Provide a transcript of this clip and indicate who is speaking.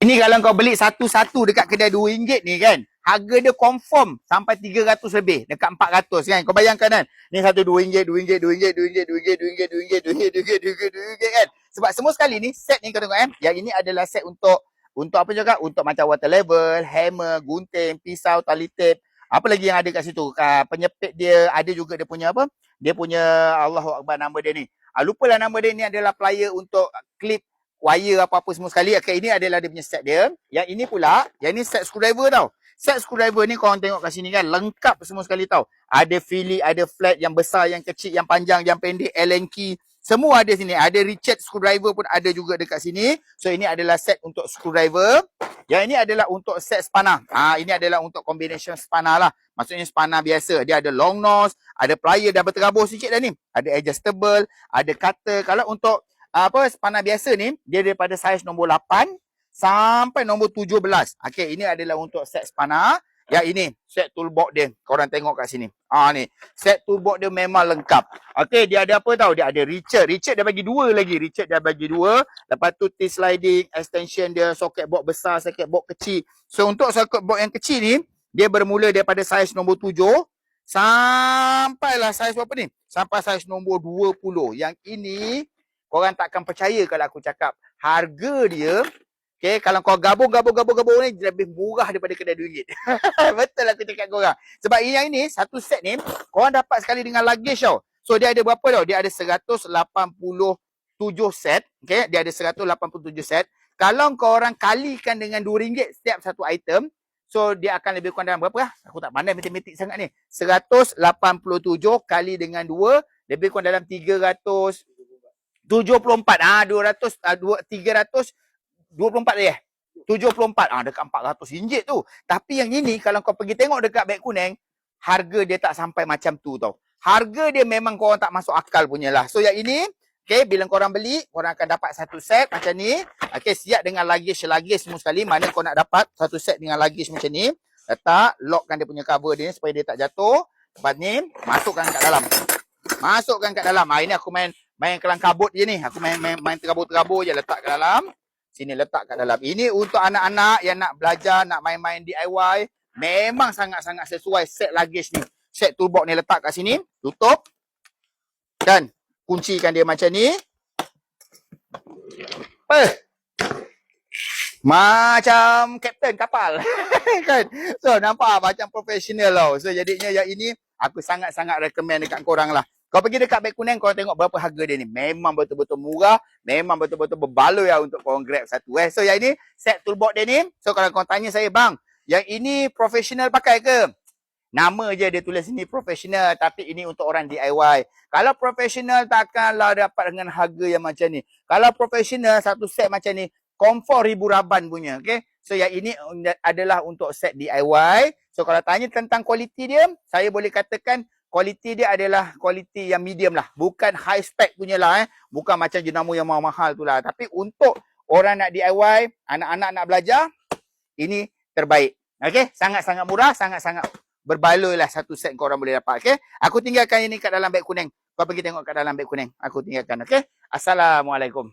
Speaker 1: Ini kalau kau beli satu-satu dekat kedai RM2 ni kan, harga dia confirm sampai 300 lebih, dekat 400 kan. Kau bayangkan kan, ni satu RM2, RM2, RM2, RM2, RM2, RM2, RM2, RM2, RM2, RM2 kan. Sebab semua sekali ni, set ni kau tengok kan, yang ini adalah set untuk apa juga? Untuk macam water level, hammer, gunting, pisau, tali tape. Apa lagi yang ada kat situ? Penyepit dia, ada juga dia punya apa? Dia punya, Allahu Akbar, nama dia ni. Lupalah nama dia ni, adalah plier untuk clip wire apa-apa semua sekali. Okay, ini adalah dia punya set dia. Yang ini pula, yang ini set screwdriver tau. Set screwdriver ni korang tengok kat sini kan, lengkap semua sekali tau. Ada Philly, ada flat, yang besar, yang kecil, yang panjang, yang pendek, Allen key. Semua ada sini. Ada Richard screwdriver pun ada juga dekat sini. So, ini adalah set untuk screwdriver. Yang ini adalah untuk set spanner. Ini adalah untuk combination spanner lah. Maksudnya spanner biasa. Dia ada long nose, ada plier, dah berterabur sikit dah ni. Ada adjustable, ada cutter. Kalau untuk spanner biasa ni, dia daripada saiz nombor 8 sampai nombor 17. Okey, ini adalah untuk set spanner. Yang ini, set toolbox dia. Korang tengok kat sini. Ni, set toolbox dia memang lengkap. Okey, dia ada apa tau? Dia ada Richard. Richard dia bagi dua lagi. Richard dia bagi dua. Lepas tu T-sliding, extension dia, socket box besar, socket box kecil. So, untuk socket box yang kecil ni, dia bermula daripada saiz nombor 7 sampailah saiz berapa ni? Sampai saiz nombor 20. Yang ini, korang takkan percaya kalau aku cakap harga dia, okay, kalau kau gabung ni lebih murah daripada kedai RM2. Betul aku cakap korang. Sebab yang ini, satu set ni, korang dapat sekali dengan luggage tau. So, dia ada berapa tau? Dia ada 187 set. Okay, dia ada 187 set. Kalau korang kalikan dengan RM2 setiap satu item, so, dia akan lebih kurang dalam berapa lah? Aku tak pandai matematik sangat ni. 187 kali dengan 2, lebih kurang dalam 374. 324 dia. 74. Dekat RM400 tu. Tapi yang ini, kalau kau pergi tengok dekat beg kuning, harga dia tak sampai macam tu tau. Harga dia memang korang tak masuk akal punya lah. So, yang ini, okay, bila korang beli, korang akan dapat satu set macam ni. Okay, siap dengan luggage semua sekali. Mana kau nak dapat satu set dengan luggage macam ni. Letak, lockkan dia punya cover dia supaya dia tak jatuh. Lepas ni, masukkan kat dalam. Ini aku main kelang kabut je ni. Aku main terabur-terabur je, letak kat dalam. Sini letak kat dalam. Ini untuk anak-anak yang nak belajar, nak main-main DIY. Memang sangat-sangat sesuai set luggage ni. Set toolbox ni letak kat sini. Tutup. Dan kuncikan dia macam ni. Macam kapten kapal. Kan? So, nampak macam profesional tau. So, jadinya yang ini, aku sangat-sangat recommend dekat korang lah. Kau pergi dekat beg kuning, korang tengok berapa harga dia ni. Memang betul-betul murah. Memang betul-betul berbaloi lah untuk korang grab satu. So, yang ini, set toolbox dia ni. So, kalau korang tanya saya, bang, yang ini profesional pakai ke? Nama je dia tulis sini profesional. Tapi ini untuk orang DIY. Kalau profesional, takkanlah dapat dengan harga yang macam ni. Kalau profesional, satu set macam ni, confirm RM1,000 punya. Okay? So, yang ini adalah untuk set DIY. So, kalau tanya tentang kualiti dia, saya boleh katakan kualiti dia adalah kualiti yang medium lah. Bukan high spec punya lah. Bukan macam jenama yang mahal-mahal tu lah. Tapi untuk orang nak DIY, anak-anak nak belajar, ini terbaik. Okay? Sangat-sangat murah, sangat-sangat berbaloi lah satu set korang boleh dapat. Okay? Aku tinggalkan ini kat dalam beg kuning. Kau pergi tengok kat dalam beg kuning. Aku tinggalkan. Okay? Assalamualaikum.